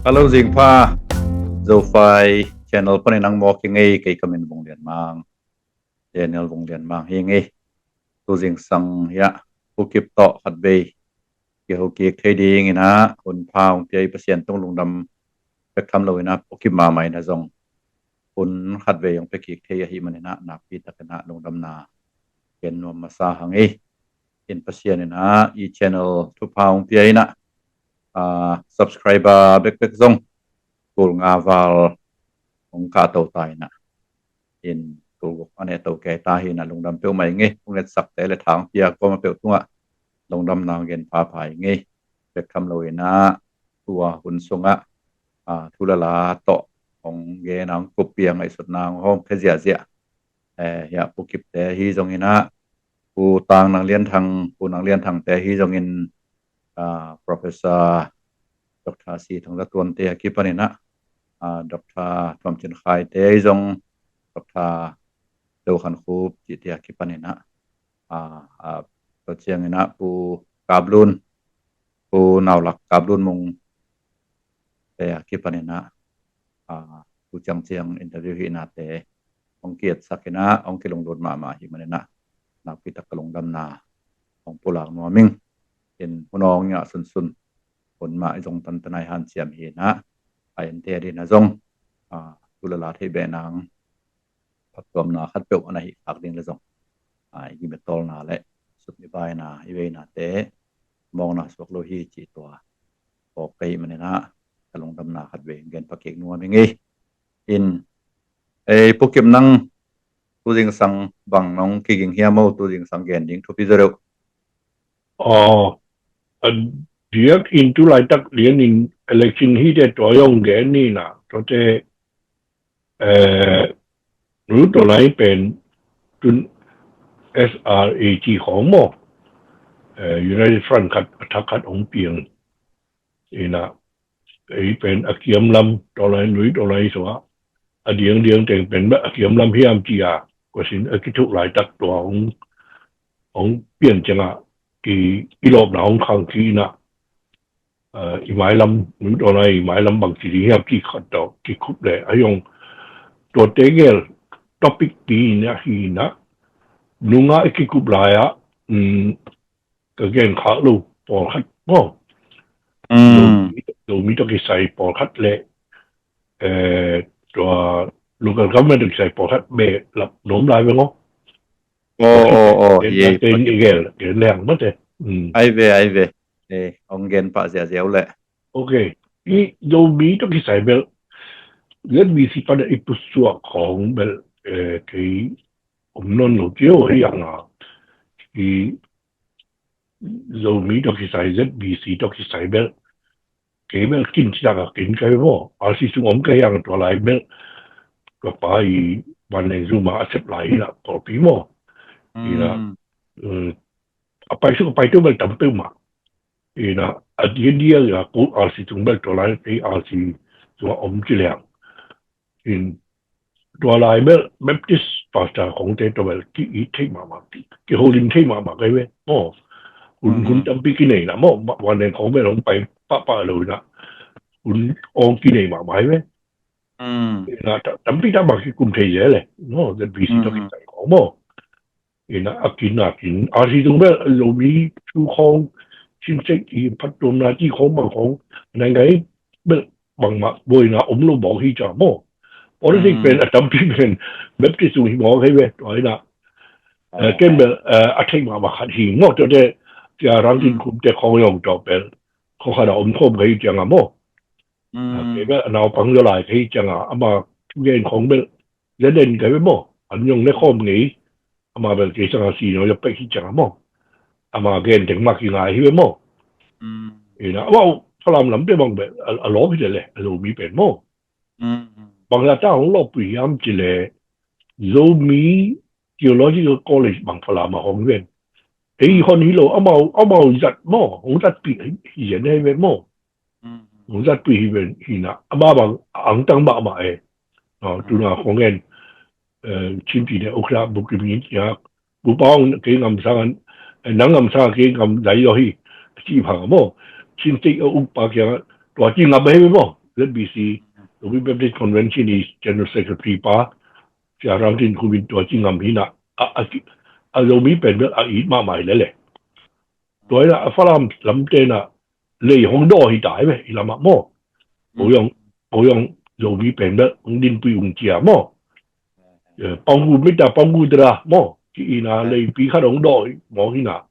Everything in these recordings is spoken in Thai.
Hello Zingpha Zofai channel pani nang mo ki ngei kei kamin bong lian mang channel bong lian mang hi ngei tu jing sang ya ukip to khat be ki ho ki thei ding ina hun phang pi pasien tong lung dam pek tham lo ina ukip ma mai na zong hun khat be yong pe ki thei hi manina na pi takana lung dam na ken no masa hangi in pasien ina i channel tu phang pi ina subscriber bek zong kul nga val ong ka to tai na in kul ane to ke ta hi na lungdam pe mai nge ong let sak te le thang pia ko ma pe tunga lungdam na gen pa phai nge bek tham lo ina tua hun sunga thula la to ong ge nang ko piang ai sut nang hom phe zia zia ya pukip te hi zong ina pu tang nang lian thang te hi zong in professor Dr. Si thong la tuan te ki panina Dr. Thom Chin Khai te zong Dr. Deu Khan Khub chi te ki panina to chiang ina pu kablun pu naulak kablun mung te ki panina pu chiang interview hi na te ong kiet sakina ong kilong dot ma hi manina na pitak kalong dam na ong pulang no ming in hunong ya sunคนมาจงตันตนายหันเสียมเห็นนะไอ้เดียดีนะจงตุลาที่เบนังพักตัวนาคัดเปลวอันไหนพักดิ้งเลยจงยิมเบตอลนาและสุดนิบายนาอีเวนาเตมองนาสวกโลหิจีตัวออกไปมันนะกระลงดำนาคัดเวงเกินพักเก่งนัวเป็นไงอินพวกเก็บนั่งตัวจริงสังบังน้องกิ่งเฮียมูตัวจริงสังเกตดิ้งทุบพิจารณาdirect into like that lian in election hi de to yong ge ni na to te ru to lai pen tun SRAG hong mo United Front kat attack ong piang ina ei pen akiam lam to lai nui to lai so a diang teng pen ba akiam lam hiam chi a ko sin akitu lai tak to ong pian changa ki ilop na ong khang ki na i mai lam nu to lai mai lam bang chi hiam ki khat to ki khup le ayong to tegel topic pi na hi na nunga ki khup la ya ka gen kha lu por khat mo do mi to ki sai por khat le to local government ki sai por khat be lap nom lai ve ngo ye ten gel leng ma te ai ve ông gen pa zia zia le okay i do mi to ki sai bel let me see pa da ipusu khong bel ki non lo tio yang a i do mi to ki sai ZBC to ki sai bel ke bel kin chi da kin kai mo a si su om kai yang to lai bel ko pa i ban ne zuma acep lai la to pi mo ina apa isu pa itu bel tampil ma ina dia ya ko RC tungbel to lai pe RC so om chi liang in to lai bel baptist pastor hong te to bel ki i thei ma ki holin thei ma kai we mo kun tampi ki nei na mo wan den hong bel hong pai pa lo na kun ong ki nei ma mai we ina tampi ta ba ki kum thei ye le no that BC to ki sai ko mo ina akin RC tungbel lo mi chu hong chính sách thì phát triển là chỉ không bằng không này cái bằng mặt bồi là ông lo bỏ hi trả mò bỏ đi bên ở trong bên bếp cái số hi bỏ cái về rồi là cái bên ở trên mà khát hi ngó cho để giờ rằng tin cũng để không用cho bên không phải là ông không cái chẳng à mò cái bên nào bằng cho lại cái chẳng à mà cái không bên gia đình cái bên mò anh dùng cái không nghĩ mà bên cái chẳng là gì nóจะไปที่chẳng à mò ama again teng mak ki ngai hi mo ina wow salam lam pe bang be a lo hi le a lo mi pe mo bang la ta hong lo pi yam chi le zo mi theological college bang phala ma hong wen ei hon hi lo amao zat mo hong zat pi hi ye ne ve mo hong zat pi hi wen hi na ama bang ang tang ba ma e tu na hong en chin pi ne okra bu ki mi ya bu bang ke ngam sang nắng ngầm sao cái ngầm dậy rồi chỉ phẳng mò xin tích ở ung bạc kia tòa chỉ ngầm ấy mò ZBC Lomi Baptist Convention is General Secretary pa siya rangin kubin to chingam hina a Lomi pen a eat ma mai le toy na falam lamte na le hong do hi dai me ilama mo oyong Lomi pen da din pi ung chia mo panggu mita panggu dra mo ki ina le pi kha dong do mo hina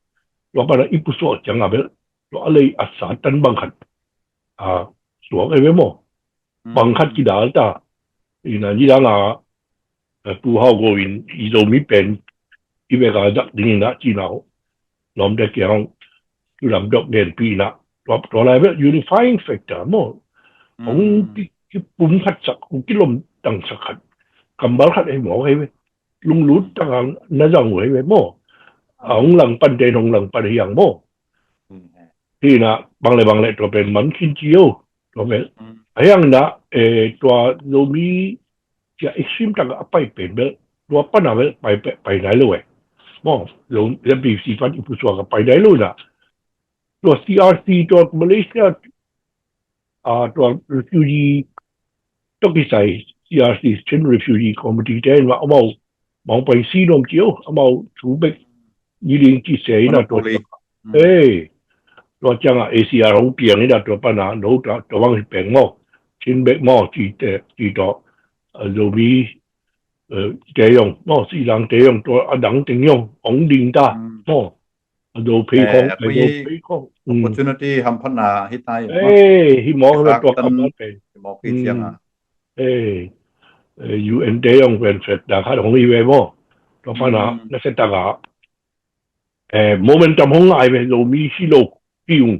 lo pa na ipuso changa bel lo le asa tan bang khat a suang ai mo bang khat ki dal ta ina ni da nga tu hao go in I Lomi pen I be ga dak ding na chi nao lom de kyang tu lam dok den pi na to lai be unifying factor mo ong ki pum khat sak ki lom tang sak khat kambal khat ai mo ai be lung lut tang na jang we mo ong lang pan de hong lang pan yang mo thì na bang le to pen man kin chiu to be ayang na to Lomi ja extreme tang apai pen be to pa na be pai nai lo we mo lo le bi si fan ipu so ka pai nai lo na to CRC to Malaysia to refugee to ki sai CRC Chin Refugee Committee den wa mo mong pai si dom chiu mo chu be ni ling chi sei na to lo chang ACR hong piang ni da to pa na no to wang peng mo chin be mo chi to Lomi tế用mo si lang tế用to adang ting用ong ding ta mo do pei kong pei kong opportunity ham phana hitai hi mo ha to ka mo pe mo ki chiang UN tế用 when set da kha hong I we mo to pa na na set ta ga momentum hong ai we Lomi hi lo hi yung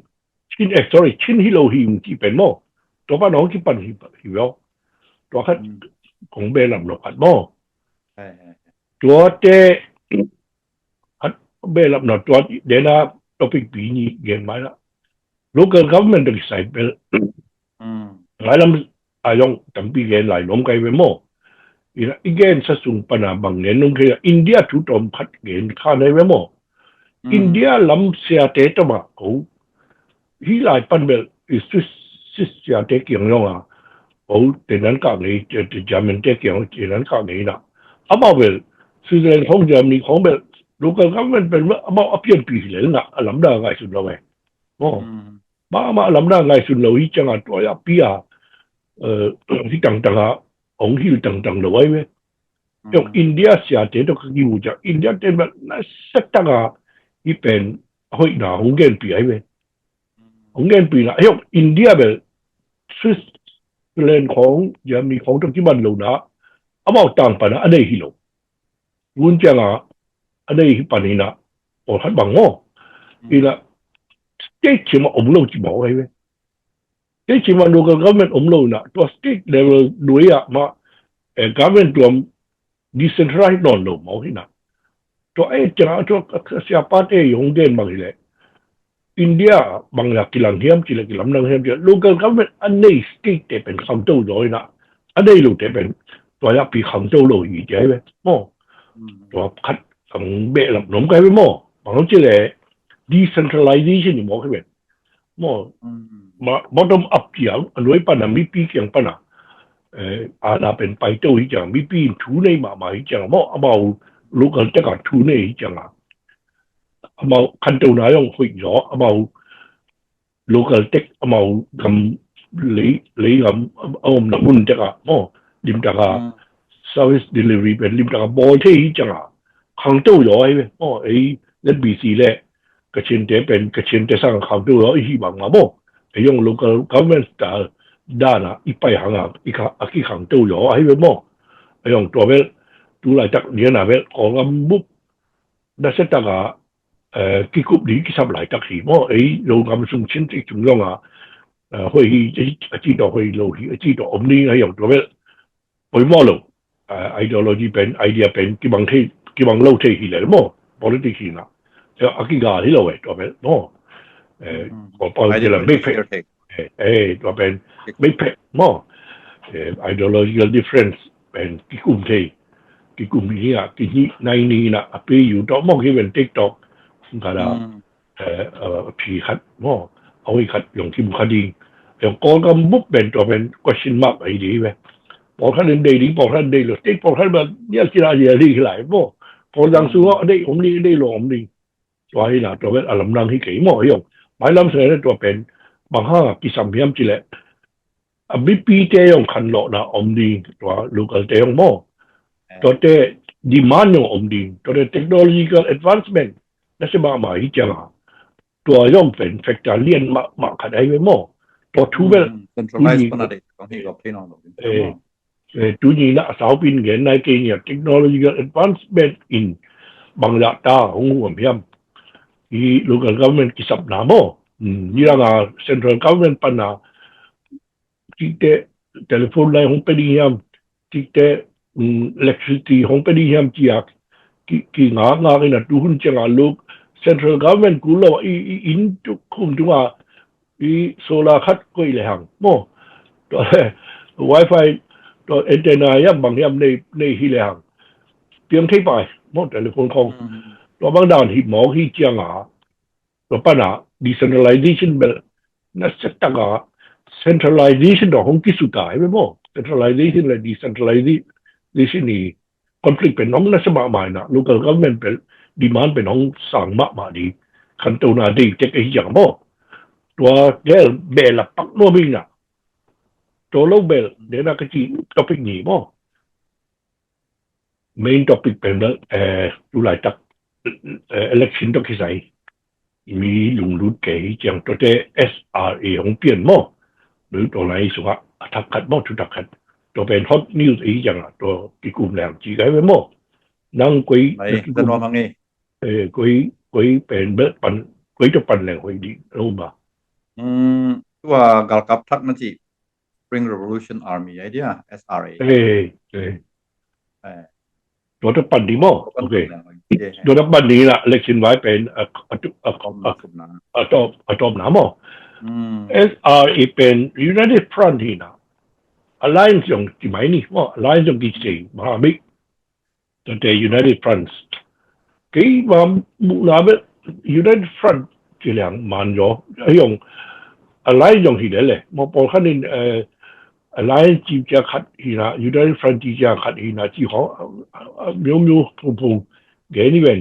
chin hi lo hi yung ki pen mo to pa no ki pan hi yo to kha kong be lam lo at moตัวเตเบลับหนอตัวเดน่าท็อปิกปีนี้เก่งไหมล่ะ local government ที่ใส่เป็นหลายลำอายองตั้งปีเก่งหลายล้มไกลไปหมดอีกเก่งสักส่วนปัญหาบางเรื่องนึงคืออินเดียทุกตอมพัดเก่งข้าในไปหมดอินเดียลำเสียเตะตัวมาเขาที่หลายปัญหาอิสุสิเสียเตะเกี่ยงยองอ่ะเขาเต็นนั้นก็ไงจะจำเป็นเตะเกี่ยงเต็นนั้นก็ไงนะอามาเวลสื่อเรื่องของเจมีของเบลลูกก็มันเป็นว่าอามาเปลี่ยนปีเลยนะลำดาไงสุดเราไหมโอ้มาลำดาไงสุดเราอีจังอ่ะตัวปีอ่ะที่ต่างๆอ่ะองค์ที่ต่างๆเราไว้ไหมยกอินเดียเสียเด็ดก็กี่หูจักอินเดียเต็มแบบนั่นสักต่างอ่ะอีเป็นหอยหนาหงเงินปีไอ้ไหมหงเงินปีนะยกอินเดียแบบสื่อเรื่องของเจมีของตรงที่มันเรานะอามาต่างปัญหาอะไรฮิโลวุ้นจังอ่ะอะไรปัญหาน่ะโอ้ทัดบังโง่อีละสเตทชิมาอมโลจิบอกไว้เว้ยสเตทชิมา local government อมโลน่ะตัว state level ด้วยอ่ะมาgovernment ตัว decentralized นอนโลมองที่น่ะตัวจังอ่ะตัวเสียป้ายงเด่นบางทีเลยอินเดียบางอย่างกิลังเทียมกิลังนังเทียม local government อันนี้ state แต่เป็นคำโต้ร้อยน่ะอันนี้ลูกแต่เป็นตัวยักษ์ปีคำโต้โลอีกใช่ไหมโม่ตัวคัดของเบลหนุ่มกันไปโม่บางทีเลย decentralization นี่มองขึ้นไปโม่มา bottom up อย่างอันนี้ปัญหามีปีเกี่ยงปัญหาอาณาเป็นไปโต้อีกอย่างมีปีทูในมาอีกอย่างโม่เอาลูกกันจะกัดทูในอีกอย่างเอาคันโตนายองคุยหรอเอาlocal tech เอาคำเลยคำเอาหนักหุ่นจะกัดโม่ริมจากservice delivery เป็นริมจากบอลที่จังอ่ะขังตู้ย้อยเว้ยอ๋อZBC แหละกระเชนเตเป็นกระเชนเตสร้างขังตู้ย้อยที่บางมาโม่ยง local government แต่ด้านอ่ะอีไปหางอ่ะอีขังตู้ย้อยเว้ยโม่ยงตัวเว้ยดูหลายจากเนี้ยนะเว้ยของบุ๊บนั่นเสร็จจากกิคุบดีกิสับหลายจากที่โม่โรงงานส่งชิ้นที่จุงยงอ่ะ会จีต่อ会โลที่จีต่ออมนี้ยงตัวเว้ยไปโม่โลideology เป็น idea เป็นกี่บางโลกที่หิเลร์โม่ politics นะแล้วอากิกาที่เราเว้ยตัวเป็นโม่พอจะละไม่เพ่ตัวเป็นไม่เพ่โม่ ideological difference เป็นกี่กลุ่มนี้อ่ะกี่นี้ในนี้นะไปอยู่ต่อโม่ที่เป็น TikTok ก็ได้ผีขัดโม่เอาไว้ขัดอย่างที่บุคคลดี yung call kam book ben to ben question mark ai di be bỏ khăn đến đây đi bỏ khăn đây rồi tích bỏ khăn mà nhớ chỉ là gì đi lại bỏ còn rằng số ở đây ông đi đây rồi ông đi cho hay là cho biết làm năng hi kỹ mọi用买諗成咧做ben bằng ha cái sản phẩm chỉ là à biết pi thế用khăn lọ là ông đi cho local thế用mo cho thế demand用ông đi cho thế technological advancement nó sẽ bao mà hi chẳng à cho用ben factor liên mà khăn ấy với mo cho thu về centralized ปนดิของที่กับพี่น้อง主要啦，手邊嘅呢幾年 technological advancement in bằng lạ ta không nguồn hiểm ý local government kỳ sập nắm mô như là central government pan na chỉ tế telephone line không phải đi hiểm chỉ tế electricity không phải đi hiểm chỉ à kỳ ngã cái là tu hun chẳng à lúc central government cũ là in không chúng à ý solar khát quay lại hàng mô rồi wifi rồi antenna yam bằng yam này hi hàng tiếng thế bài một telephone không rồi bằng đàn hi mỏ hi chiang à rồi bắt à decentralization bel nó sẽ tăng à centralization đó không kỹ thuật đại với mỏ centralization là decentralization này conflict bên nóng nó sẽ mãi mãi nè local government bên demand bên nóng sang mãi đi khẩn cầu nào đi chắc cái gì mỏ rồi cái bè là bắt nó mình nè cho lâu bel để là cái gì topic gì mà main topic bên đó chủ lại tập election đó cái gì mi lùng lút cái chẳng cho cái SRA không biến mà nếu đó là số ạ thắc khát mà chủ thắc khát cho bên hot news ấy chẳng là cho cái cụm làm chỉ cái với mà năng quý dân hoa nghe quý bên bớt pan quý cho pan làng quý đi đúng không bàว่าการกับทักนั่นจีSpring Revolution Army idea SRAตัวจะปั่นดีมั้งโอเคตัวจะปั่นดีละ election ไว้เป็นจอมหนามั้ง SRA เป็น United Front ที่นะ Alliance 用ที่ไหนนี่ว่า Alliance 用กี่สิ่งมหามิตรตัวแต่ United Front กี่ว่าบุญนาเบ United Front ที่เรื่องมันอยู่用 Alliance 用ที่ไหนเลยมาพอขั้นนี้Alliance จีจะขัดหินะ United Front จีจะขัดหินะจีเขาမျိုးပုံเกณฑ์นี่เป็น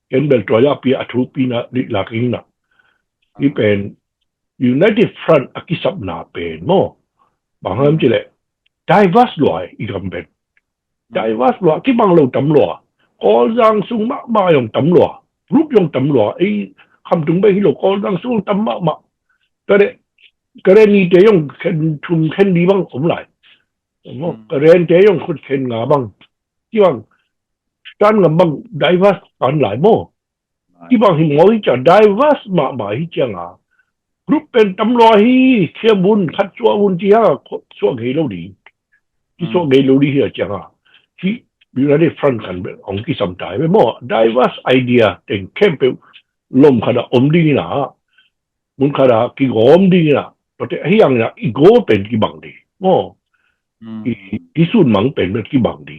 เกณฑ์เป็นตัวอย่างปีอัตุปีนะหลักหินะนี่เป็น United Front อักษรนาเป็นมั้งบางครั้งจีเลย diverse หน่วยอีกคำเป็น diverse หน่วยที่บางเราตำรวจก็ยังสูงมากอย่างตำรวจรูปอย่างตำรวจไอ้คำถึงไปที่เราก็ยังสูงตำมากก็ได้ก็ได้นี่จะยังเข็นชุมเข็นดีบ้างผมหลายก็เรียนจะยังคนเข็นงาบ้างที่บ้างการงาบ้างได้ว่าการหลายโม่ที่บางหิมอยจะได้ว่ามาหมายที่จะงากรุ๊ปเป็นตำรวจที่เขียบุญคัดชัวบุญที่ฮะชัวเฮโลดีที่ชัวเฮโลดีที่จะงาที่อยู่ในฟรันกันเป็นองค์ที่สำคัญไม่โม่ได้ว่าไอเดียแต่งเข้มเป็นลมขนาดอมดีนะมุนขนาดกี่อมดีนะตัวเฮียงนะอีโก้เป็นกี่บังดีโม่อีสุนมังเป็นกี่บังดี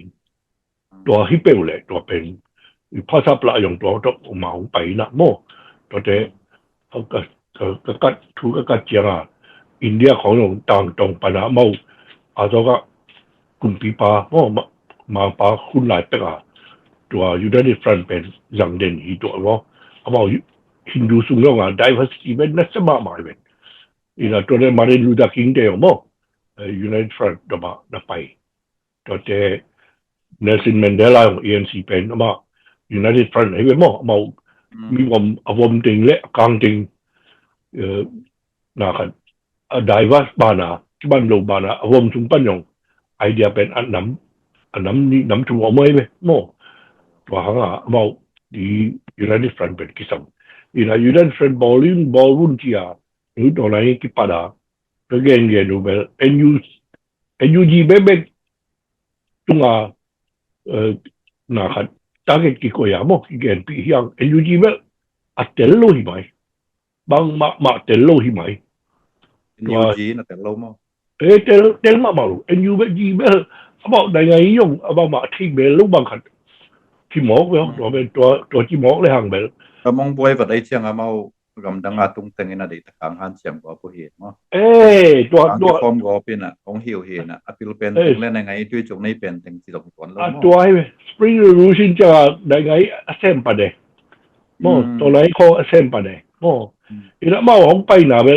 ตัวฮิเปลเลยตัวเป็นภาษาปลาอย่างตัวต้องมาไปนะโม่ตัวเขาก็ถูกก็เจียงอ่ะอินเดียของอย่างต่างตรงปัญหาเมาอาจจะก็กลุ่มปีปาโม่มาปาคุณหลายเป็กอ่ะตัวอยู่ได้ในฟรันเป็นอย่างเด่นอีตัวว่าเขาบอกฮินดูสุงยองอ่ะ diversity เป็นนักสมาหมายเป็นอีน่ะตัวนี้มาเรียนรู้จากคิงเดียวมั้งUnited Front ดอกมาไปตัวเจเนลสันแมนเดลาของ ANC เป็นมา United Front ให้เป็นมั้งมามีความอารมณ์จริงและกลางจริงนะครับได้ว่าบ้านะที่บ้านเราบ้านะอารมณ์ชุมปั้นยองไอเดียเป็นอันน้ำนี่น้ำชุมเอาไม่ไหมมั้งว่าหางอ่ะมาดี United Front เป็นกิจกรรมอีน่ะ United Front บอลลุ่นที่อ่ะหรือตัวไหนกี่ปัดอ่ะก็เก่งนูเบล NUG เบ๊กจุงอ่ะนะครับตั้งแต่กี่คนอย่างมั้งกี่เก่งปีอย่าง NUG เบ๊กอัดเตลโลหิไหมบางมาเตลโลหิไหม NUG น่ะเตลโลมั้งเตลมาลู NUG เบ๊กabout ได้ไงยง about มาที่เบลลูกบางขัดที่หมอกเว้ยตัวเป็นตัวที่หมอกเลยห่างเบลแต่มองบวยแบบไอ้เชียงอ่ะมา กำดังอาตุงเต็งน่ะเด็กตะกังหันเสียมก็ผู้เห็นเนาะตัว ที่ฟอร์มก็เป็นอ่ะของหิวเห็นอ่ะอภิลเป็นเต็งเล่นยังไงด้วยจงในเป็นเต็งสิลงก่อนแล้ว ตัวให้ Spring Revolution จะได้ไงเส้นปะเดโมตัวไหนเขาเส้นปะเดโมอีละมาของไปนะเว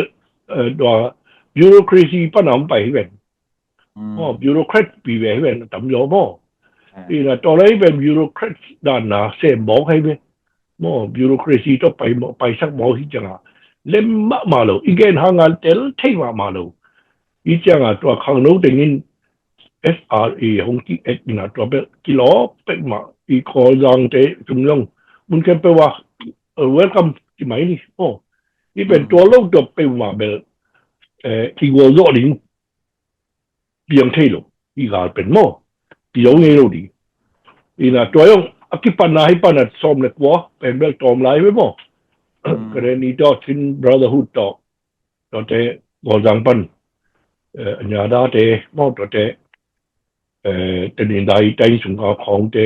ตัว bureaucracy ปะน้ำไปเว้นโม bureaucrat ปีเว้นตำโยโมอีละตัวไหนเป็น bureaucrat ด้านหน้าเส้นบอกให้เว้นโม bureaucracy ต้องไปสักบอกที่จังอ่ะเล่มมาเลยอีกอย่างหางานเตลเท่มาเลยอีจังอ่ะตัวข้างโน้นเต็งนินSRA ของที่นะตัวเป็นกิโลเป็นมาอีกคนยังเตะจุ่มลงมันแค่แปลว่าwelcome ที่ไหนนี่โอ้นี่เป็นตัวโลกตัวเป็นมาเป็นที่วัวโลดิ้งเพียงเท่าไหร่อีกาเป็นโม่ที่ยงเงี้ยเราดีอีน่ะตัวยังอคิปันนาให้ปันนัดซ้อมเล็กวะเป็นแบบตอมไล่ไว้โม่ก็เลยนี่ต่อชิน brotherhood ต่อเตะกอจังปันอันยาดาเตะโม่ต่อเตะแต่ในใดใจสงฆ์ของเต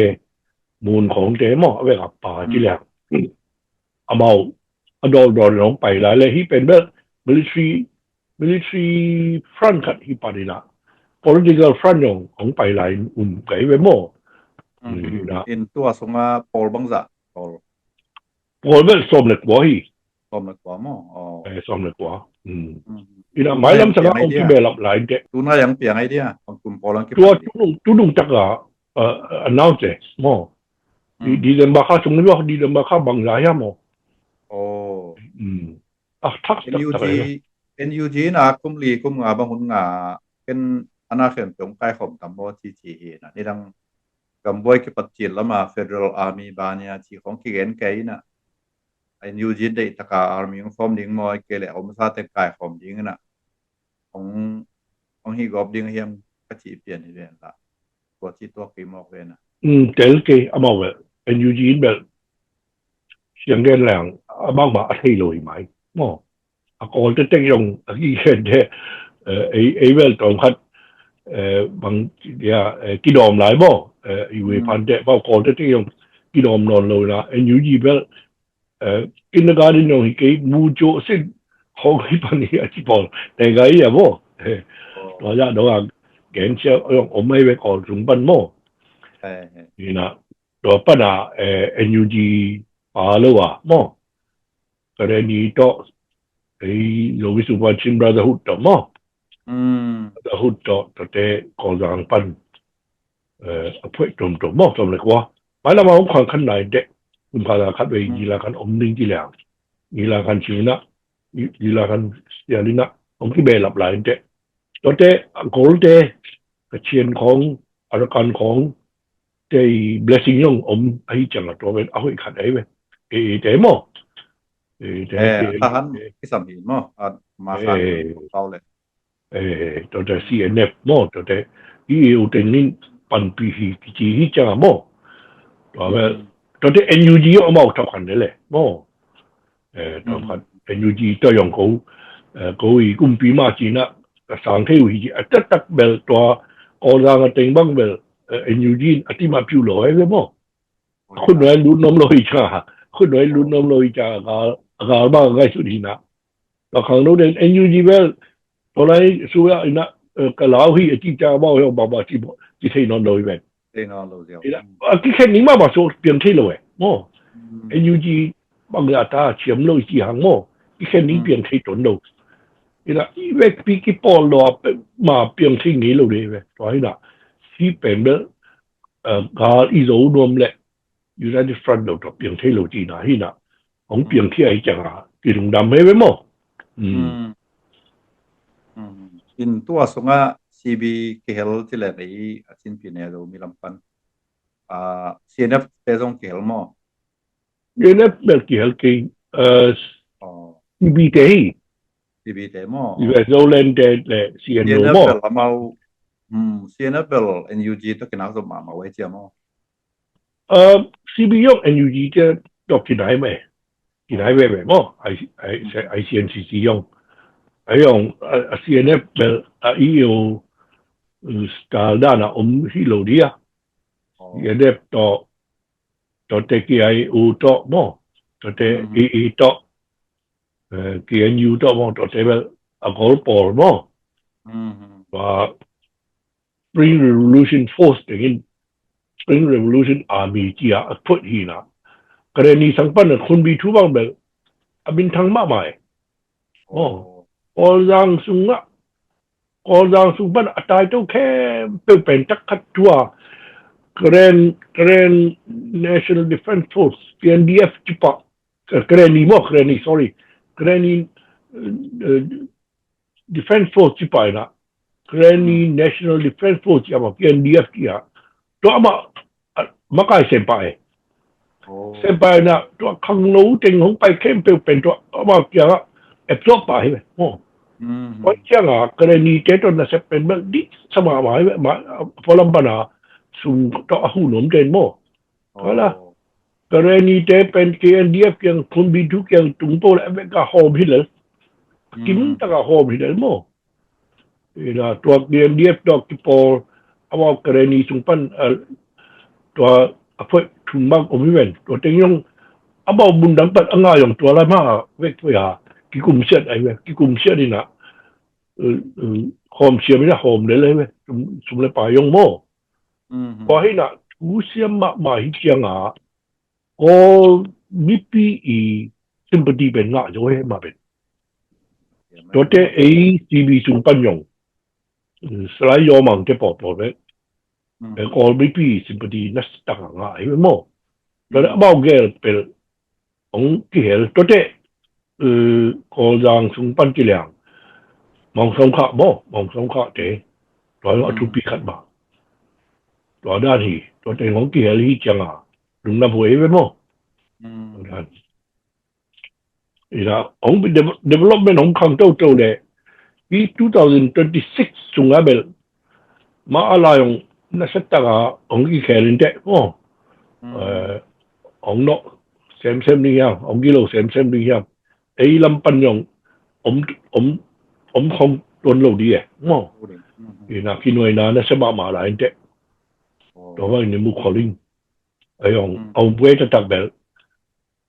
มูลของเตมั่งเอาไว้กับป่าที่แหลกเอามาเอาดอนลงไปหลายเลยที่เป็นแบบ military front ขัดที่ปาดีละ political front ของไปหลายไก่ไว้มั่งนะอินตัวสงฆ์ปอลบังจะปอลแบบสมเล็กกว่าฮีสมเล็กกว่ามั่งสมเล็กกว่าอีน่ะหมายลำสังหารองค์ที่เบลับหลายเด็กตัวน่ายังเปลี่ยนไอเดียของกลุ่มพลังตัวตุ้งจักรannounce มั่งดีเดนบาค่าสมมติว่าดีเดนบาค่าบางรายมั่งโอ้ทักNUG นะกุมลีกุมงาบางคนงาเป็นอนาคตตรงใกล้ของตำบลที่เห็นนะนี่ดังกำบวยกับปัจจิตแล้วมา Federal Army บาเนี่ยที่ของที่เห็นไกลนะNUG ได้ตะการ Army ของฟอร์มดิ้งมอยเกลี่ยเอามาซาแต่ไกลของดิ้งนะของฮีกอบดิ้งเฮียมก็จีเปลี่ยนที่เรียนละตัวที่ตัวกีมอกเวนนะเจลเกย์เอามาเวNUG แบบเสียงเด่นแรงบางมาให้เลยไหมมั่งก่อนจะเต็งยงที่เห็นเนี่ยเวลตอนพัดบางเนี่ยกิโลมหลายบ่อยู่ในพันเดะบ่ก่อนจะเต็งยงกิโลมนอนเลยนะNUG แบบกินการยงที่เกี่ยมูโจสิ่งของที่ปันนี้ที่บอกแต่ไงอ่ะบ่ตัวย่าตัวแกนเชื่อยงอมไม่ไปก่อนถึงปันบ่นี่นะตัวปัญหาNUG ป่าเลยว่ะบ่ก็เลยนี่ต่อโยวิสุวรรณชิน brotherhood ต่อมั้งbrotherhood ต่อแต่ก่อสร้างปันอภัยตรงมั้งตรงเลยว่าหมายละมาของขันไหนเด็กคุณพาราคัดไปยีราคันอมนิ่งที่แล้วยีราคันชินะยีราคันเสียลินะผมที่เบลหลับหลายเด็กต่อแต่โกลเดกระเชียนของอารากันของเจ blessing ยงอมไอ้จังหวัดตัวเป็นเอาอีกขันไอ้เว้ยเจ๋มั้งทหารที่สำคัญมั้งมาฟังเขาเลยตัวแต่ CNF มั้งตัวแต่EU เต็งนี่ปันปีที่จังมั้งตัวแต่ NUG เอามาทำกันเลยมั้งทำกัน NUG ตัวอย่างเขาอีกุมปีมาจีน่ะสังเกตวิจิตัดเบลตัวก่อสร้างเต็งบ้างเบลNUG อธิมาพิวลอยเลยมั้งคุณน้อยลุ้นน้ำลอยจ้าคุณน้อยลุ้นน้ำลอยจ้าก็บ้างไงสุดที่นะแต่ข้างโน้นเนี่ย NUG เวลตอนไหนสุดที่นะก็ลาวที่ที่จ้าบ้าเขาบ้าที่ที่นอนลอยแบบที่นอนลอยเดียวที่แค่นี้มาบ้าสุดเปลี่ยนที่เลยมั้ง NUG บางอย่างตาเชื่อมลอยที่หางมั้งที่แค่นี้เปลี่ยนที่ตนเลยนี่ละอีเวกปีกี่ปอนด์เรามาเปลี่ยนที่นี้เลยเว้ยตอนนี้นะที่เป็นแบบการอีโซนวมเลยUnited Front เราตัวเปลี่ยนที่เราจีน่ะที่น่ะของเปลี่ยนที่ไอ้จังอ่ะที่ตรงดำไม่ไว้มั้งอินตัวสงฆ์ CB เกลที่แหละในสินปีนี้เรามีลำพันCNF เป็นสงฆ์เกลมั้งCNF เป็นเกลกี่CB เตะCB เตะมั้งอยู่โซเลนเตะเลย CNF มั้งเราCNF เป็น NUG ต้องกินน้ำส้มมาไว้เจ้ามั้งCB ยก NUG จะดอกที่ไหนไหมที่ไหนไปมั้งICNCC ยงไอ้ยงCNF เป็นEU สตาร์ด้านน่ะที่โลดีอ่ะCNF ต่อเตะกี่ไอ้ต่อมั้งต่อเตะต่อ KNU တော့ဘောတော့တယ်အကောပေါ်နော် Spring Revolution Force တဲ့ Spring Revolution Army ကြီးအဖွတ်ဟီနာကရနီစံပန်ခွန်ဘီထူဘောင်ဘယ်အဘင်ထန်းမမိုင်အော်ဇန်ဆုငါအော်ဇန်ဆုပန်အတိုင်တော့ခဲပေပန်တက်ခတ်တွာKeren National Defense Force KNDF จิปะKereni sorry Kereni Defense Force จิปะนะ Kereni National Defense Force จิปะ KNDF จิอะตัวมาไกsenpai na ตัวขังรู้เต็งของไปเข้มเป็นตัวมาเกี่ยวกับแอบซอกไปไหมเพราะเจ้าอะกรณีเจ้าตัวนั้นจะเป็นแบบดิสมาหมายมาพลัมปนาสุ่มต่อหูหนุ่มเจนโม่เพราะละกรณีเจ้าเป็น KNDF เกี่ยงคนบินทุกอย่างตุงโตและเวก้าโฮมฮิลเลยกินตะก้าโฮมฮิลเลยโม่นะตัว KNDF ดอกกิปอลเอากรณีสุ่มปั้นตัวเพื่อถุงบางอมิเวนตัวเต็งยงเอาบุญดังปัดง่ายอย่างตัวอะไรมาเวกตัวกิกุมเสียดไอ้เว้กิกุมเสียดนี่นะโฮมเสียไม่ได้โฮมเลยเว้สุ่มเลยป่ายงโม่พอให้น่ะทูเสียมาฮิเจียงก็มิปีซิมปตีเป็นง่ายจะให้มาเป็นตัวเตไอซีบีสุ่มปัญญงสไลด์ยอมังจะปอดเว้ก็ไม่ปีสิบปีนัสตังง่ายไม่โม่แล้วบ่าวเกลเป็นองที่เห็นตัวเตก็ยังสุ่มปันจีเหลียงมองสงขเตะตัวเราทุบปีขัดมาตัวด้านที่ตัวเต็งของที่เห็นที่จังลุงน้ำหัวไม่โม่ด้านนี่นะองเป็น development ของขังเจ้าเนี่ยปี2026สุ่งอาเบลมาอะไรองnasa taga ongi kairin de ong no sem ni yang ongi lo sem ni yang ei lam pan yong khong ton lo di mo ina kinoi na na sema ma la inte to ba ni mu calling ai ong bue ta tak bel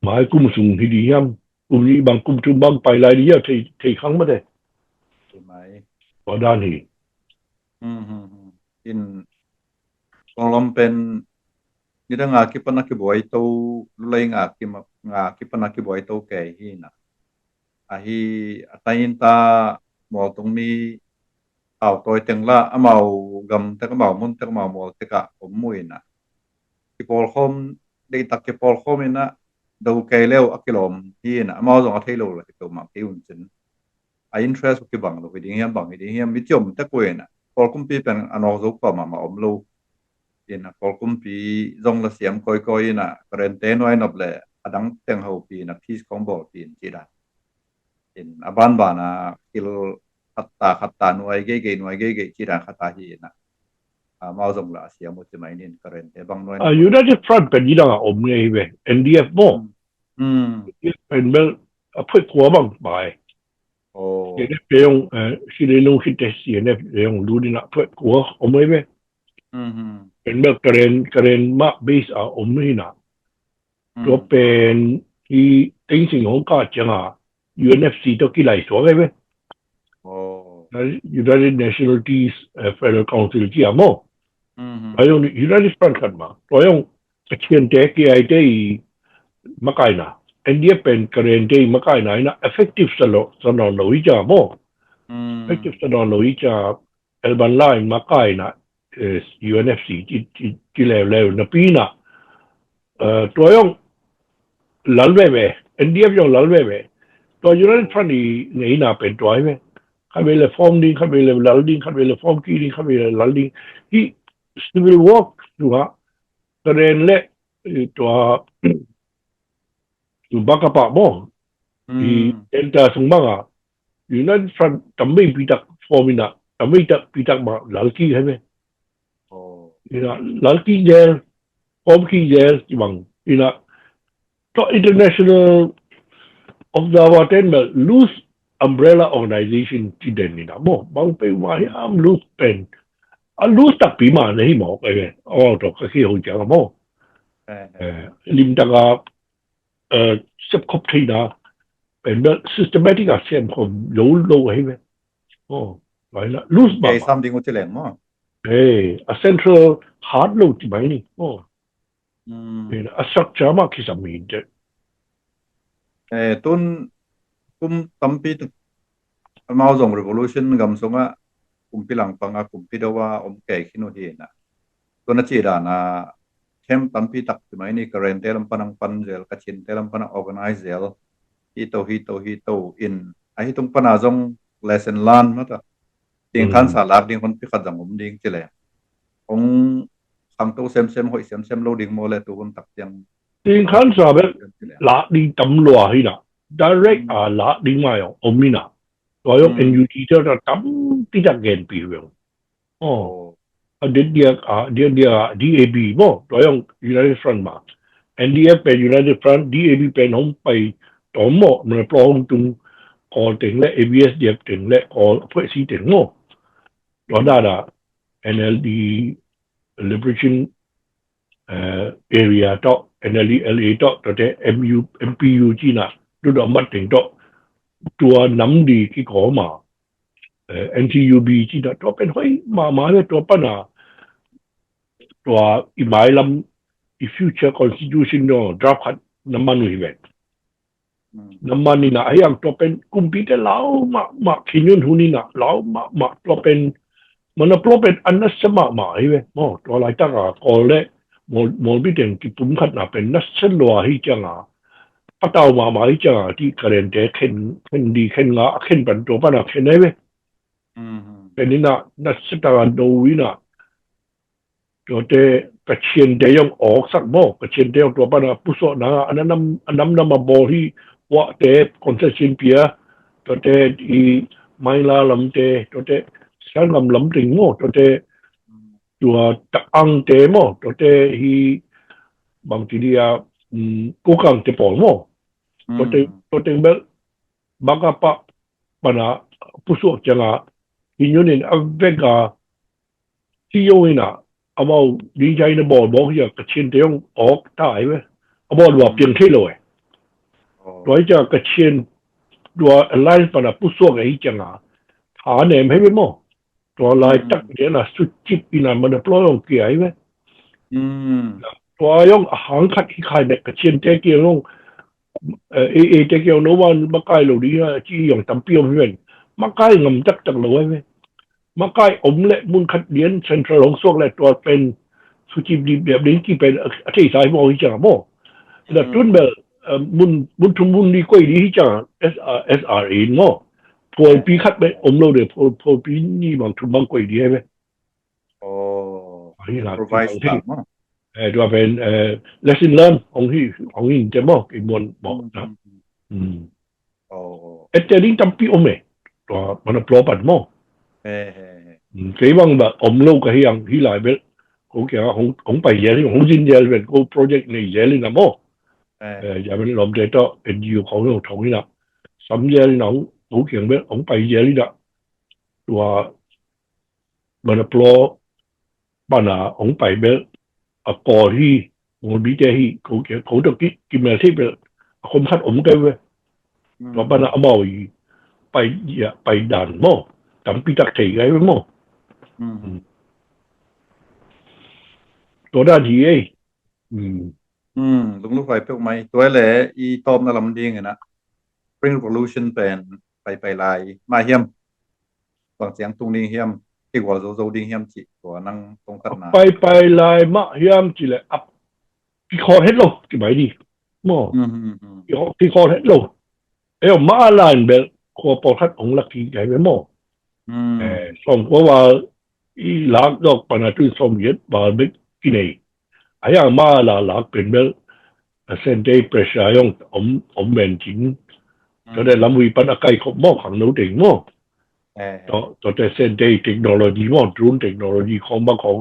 mai kum sung hi di yam kum ni bang kum tu bang pai lai di ya thei khang ma de mai ba da ni in Kalau pen kita ngaki pernah kiboy itu lulai ngaki pernah kiboy itu kayak hina ahi atain ta mau tung mi au toy tengla amau gam teka mau mun teka mau teka omuina kipol hom dei tak kipol hom ina dau kayak leo akilom hina amau zong atai lo la itu mak tiun jen a interest kibang lo hiding hiam mitiom tekuena pol kumpi pen anozuk pa mama omlo in a kolkumpi zong la siam koi na karente noi noble adang teng ho pi na peace combo pin chida in aban bana kil hatta noi ge chida khata hi na mau zong la siam mo chimai nin karente bang noi United Front pen ni da om ngai be NDF mo pen bel a phoi kwa bang bai ye pe yong si le lo hit si ne yong lu ni na phoi kwa om ngai beเป็นแบบkeren ma base อมนี่นะตัวเป็นที่ติ้งสิ่งของก็จังUNFC ตัวกี่ไหลสวยไหมUnited Nations Federal Council ที่อ่ะมั้งแล้วยัง United Front กันมาตัวยังเชียนเด็กไอ้ที่มาไกลนะอันนี้เป็น keren ที่มาไกลนะ effective สนองหนุ่ยจ้ามั้ง effective สนองหนุ่ยจ้าเอลบันไลน์มาไกลนะUNFC ที่แล้วนะปีน่ะตัวยังหลังเว่NDF ยังหลังเว่ตัว United Front นี่น่ะเป็นตัวไหมเขาเป็นเลยฟอร์มดิ้งเขาเป็นเลยหลังดิ้งเขาเป็นเลยฟอร์มกี้ดิ้งเขาเป็นเลยหลังดิ้งที่ civil war ดูฮะแต่เรนเล่ตัวบักกะปะมั้งที่เอ็นตาสงบ้างUnited Front ทำไม่ปีตักฟอร์มิน่ะทำไม่ปีตักมาหลังกี้ใช่ไหมlalki gel pomki gel bang ina to international of the waten loose umbrella organization ti den ni na mo bang pe wa am loose pen a loose tak pi ma nei mo ke to ka ki ho ja mo lim ta ga sep khop thai da เป็นแบบ systematic อ่ะเช่นผมรู้โลให้ไหมโอ้ไรละ loose บ้าง Okay, something what you learn mo. a central heart โลที่ไหนนี่โอ้ Hmm. เป็น a structure มากที่สามีเด็ก Tun kum tampi tu mau zong revolution gam songa kumpi lang panga kumpi dawa ke kinu hi na. Tuna chi da na kem tampi tak tu mai ni current telam panang panzel kachin telam panang organize zel hito in ai tung pana zong lesson learn mata. Ding khan sa lak ding kon pi khadang ding chile. Ong khang to sem hoi sem lo ding mo le tu kon tak tiang 定看啥呗，拉你抌落去啦，direct 啊拉你嘛用，我咪啦，我用 NUT 就抌啲只件比用，哦，啊啲 DAB 么，我用 United Front 嘛，NDF เป็น United Front DAB เป็นของไปต่อหมอมันปลอมตรงกอถึงและ ABSDF ถึงและกอเพื่อสีถึงหมอตัวด้าละ NLD Liberation area တော့ NLA တော့တဲ့ MPU ကြီးနာတို့တော့မှတ်တင်တော့ตัวน้ำดีที่ขอมาNTUB ที่တော့เป็นห้อยมาเลยตัวปัญหาตัวอีหมายลำอี future constitution เนาะ draft ขัดน้ำมันวิเวกน้ำมันนี่นะไอ้ยังตัวเป็นกุมพีแต่แล้วมาขินยุนหูนี่นะแล้วมาตัวเป็นมันตัวเป็นอันนั้นสมัครมาไอ้เว้ยตัวอะไรตั้งอ่ะก่อนเลย冇必定基本級那邊一出來去將啊，不到嘛去將啊啲個人哋傾啊傾笨多班啊傾呢咩？เป็นนี่นะสุดท้ายโดยนะตัวเด็กเชียนเดียงออกสักโมกเชียนเดียงตัวป้านะผู้สอนนะอันนั้นนำมาบอกที่ว่าเด็กคอนเซชันเปียตัวเด็กอีไม่ลาลำเด็กตัวเด็กสังคมลำถึงโมตัวเด็กตัวตักอังเตโมตัวเด็กที่บางทีเดียกูกังเตปอลโมตัวเด็กแบบบางกะปะปะนะผู้สอนจังอ่ะที่อยู่ในอเวกาที่อยู่ในน่ะเอามาดีใจนะบอกอยากกระเชียนเตียงออกได้ไหมเอาบอกว่าเพียงแค่เลยโดยจะกระเชียนตัวอะไรปะนะผู้สอนไอ้จังอ่ะฐานเนี่ยไม่เป็นโมตัวอะไรตักเนี่ยนะสุดจิตปีนั้นมันปล่อยองเกี่ยไหมตัวย่องหางขัดที่ใครเนี่ยกระเชียนเจ๊เกี่ยวงเจ๊เกี่ยวโนวันมาใกล้เราดีนะที่อย่างตำเปียวเพื่อนมาใกล้งำจักเลยไหมมาใกล้อมเละมุนขัดเลี้ยนเซ็นทรัลของส่วนและตัวเป็นสุจิบดีแบบนี้ที่เป็นที่สายมองที่จะโม่แต่จุนแบบมุนทุนมุนดีกว่าดีที่จะ SRA โม่พอปีขัดไปอมเราเดี๋ยวพอปีนี้บางทุนบางกว่าดีไหมโอ้นี่ละ provide ตัวเป็นlesson learn ของที่จะโม่กินบนบอกนะโอ้แต่ดิ้งจำปีอมเนี่ยตัวมันปลอปัดโม่幾幫吧，我們撈個樣起來俾好嘅好弊嘢，呢好先嘢，俾個 project 嚟嘢呢那麼，又俾諗住多，要講到同呢啦，甚至呢好強俾好弊嘢呢啦，話問阿 pro 辦啊好弊俾阿過去，我理解去好嘅好多啲見咩先俾咁黑咁嘅喎，話辦啊阿毛兒弊蛋麼？咁必得其嘅麼？ตัวด้านที่ลุงลูกไฟเปล่าไหมตัวแหละอีตอมน่ะลำดิ้งนะ Spring Revolution เป็นไปลายมาเฮียมฟังเสียงตรงนี้เฮียมที่ว่าโซดิ้งเฮียมจิตัวนั่งตรงกันนะไปลายมาเฮียมจิเลยอัพพี่คอเฮ็ดโลกี่ใบดีมั่วพี่คอเฮ็ดโลมาลายแบบคอปอดทัดของลักกี้ใหญ่ไปมั่วส่งเพราะว่าอีหลักดอกปนัดที่สมเด็จบาร์บิกินีไอ้ยังมาหลักเป็นแบบเส้นได้ประชาชนอมเมนจิงจะได้ลำวิปันไกขบมอขังนู้นเองมั่วต่อแต่เส้นได้เทคโนโลยีมั่วรุ่นเทคโนโลยีของบางของ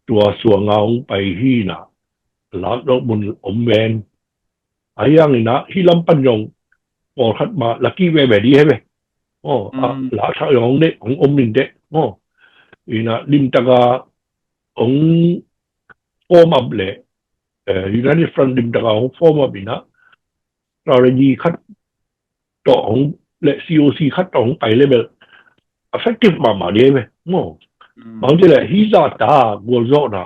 ตัวส่วนเงาไปที่น่ะหลักดอกบนอมเมนไอ้ยังนี่นะที่ลำปัญญงพอทัดมาลักกี้แบบนี้ใช่ไหมหลักชายของเด็กของอมนินเด็กอีน่ะลิมตะกาองฟอร์มอัพเลยUnited Front ลิมตะกาองฟอร์มอัพอีน่ะเราเลยคัด ต่อของและ COC คัดต่อของไปเลยแบบ effective มาเลยไหมมั่งบางทีเลยฮิซาตาบัวโซนะ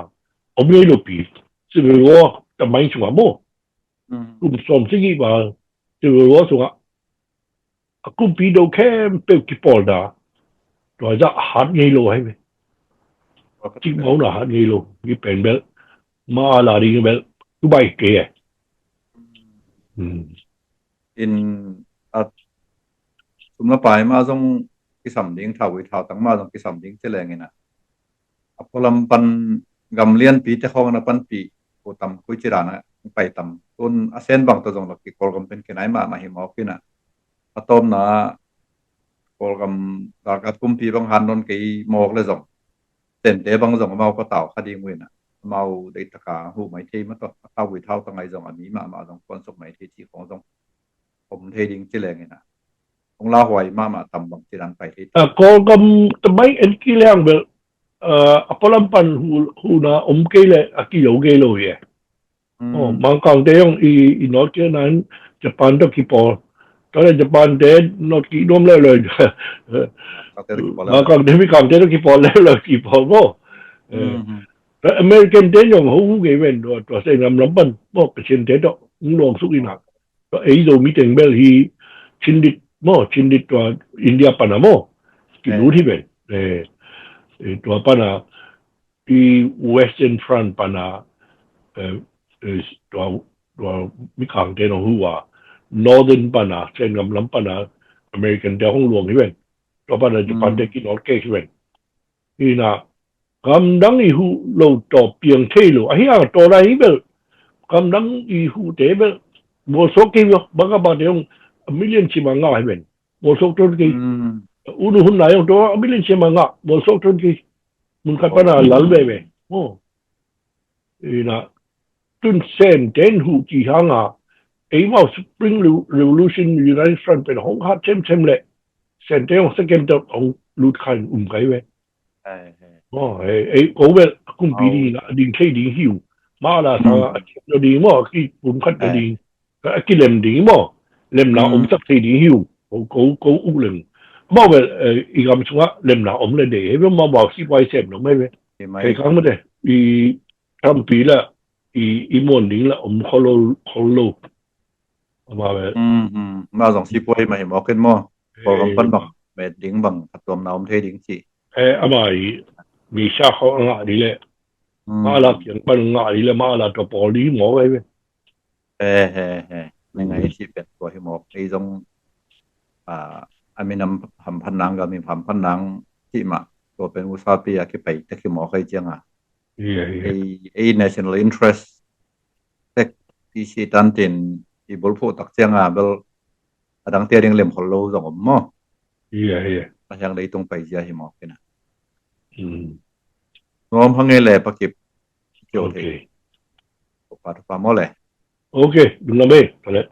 ผมไม่รู้ปีสิบล้อจะไม่ชัวร์มั่งกลุ่มสมสิ่งที่ว่าสิบล้อชัวร์กลุ่มปีโดแค่เป็นกี่ปอนด์นะตัวจะหัดไงโลให้ไหมจริงมั้งนะหัดไงโลยี่เป็นแบบมาลาดีแบบทุบายเก๋อินสุมละปายมาตรงกิสัมดิ้งเท่าวิเท่าตั้งมาตรงกิสัมดิ้งเจริญไงนะพอลำปันกำเลียนปีเจ้าของนะปันปีโอตำคุยจิรานะไปตำต้นอาเซนบางตัวตรงหลักกิโกลกำเป็นแค่ไหนมาหิมอกินะพอต้มนะโกลกำตากัดกุมปีบางฮันนนกี่หมอกเลยส่งเต็มเตะบางส่งเมาก็เต่าคดีมวยนะเมาได้ตะกาหูไม่ทีมันต้องเท่าวิเท่าตั้งไงส่งอันนี้มาตรงคนส่งไม่ทีที่ของส่งผมเทดิ้งเจริญไงนะของลาหวยมาตำบางจิรันไปที่ก็กำทำไมเอ็นกี่เรื่องแบบพอลำปันหูนะอมเกลเลยอากิโยเกลเลยบางครั้งเดียวอีนอตเจนั้นญี่ปุ่นต้องกี่ปอตอนนี้ญี่ปุ่นเดนนอตกี่น้มเลยบางครั้งเดียวมีครั้งเดียวต้องกี่ปอเลยกี่ปอก็แต่อเมริกันเดนยังหูเกเวนตัวเส้นลำปันบอกเป็นเช่นเดียวมึงลองสุกินักก็ไอ้โดมิเต็งเบลฮีชินดิตัวอินเดียปานาโมกี่รู้ที่เป็นตัวปานาที่ Western Front ปานาตัวมิขังเดนหัว Northern ปานาเส้นกำลังปานาอเมริกันเดียวห้องหลวงที่เป็นตัวปานาญี่ปุ่นเด็กกินออร์เกที่เป็นที่น่ะกำลังอีหูเราต่อเปียงเทลูไอ้เหี้ยตัวอะไรนี่เป็นกำลังอีหูเตะเป็นโมโซกิโยบางกบาเดียวmillion ชิมังงะให้เป็นโมโซตุนกีอุณหภูมิไหนตัวmillion ชิมังงะโมโซตุนกีมึงขัดปัญหาหลังเลยโอ้ยนะตุนเซนเดนหูกี่ครั้งอ่ะไอ้มา Spring Revolution United Front เป็นห้องฮัทเช่มเลยเซนเดนของสเกมต์ของลูดคันไกไว้โอ้ไอ้โอเวอร์กุมปีดีนะดิ้งแค่ดิ้งหิวมาละสังจะดีมั้งกี่ปุ่มขัดจะดีก็กี่เล่มดีมั้งเล่มหนาสักทีดิ้งหิวกูอุ้งเล่มบอกว่าอีกคำชัวเล่มหนาเลยเดี๋ยวมาบอกที่ไว้เสพหรือไม่เว้ยไอ้ครั้งไม่ได้อีทำปีละอีมวนดิ้งละเขาโลมาแบบมาสองสิบปีมาเห็นบอกขึ้นมั้งพอกำปั้นบังเม็ดดิ้งบังตัวน้ำเทดิ้งสิมามีชาเขางาดีเลยมาละเกี่ยงปั้นงาดีเลยมาละตัวปอดีหมอไว้เว้ยยังไงที่เป็นตัวที่หมอกไอ้ตรงมีนำพันนังก็มีพันนังที่มาตัวเป็นอุตสาหปีที่ไปแต่ที่หมอเคยเจียงไอ้ national interest แต่ที่ชีตันจินที่บอลพูดตักเจียงเบลดังเตียงเล่มของเราสองมั้งแต่ยังได้ตรงไปเจียที่หมอกนะงอมพังเงยเลยปะกิบเกี่ยวที่ปาทุกปามอเลยโอเคดูแลเบ้ไปเลย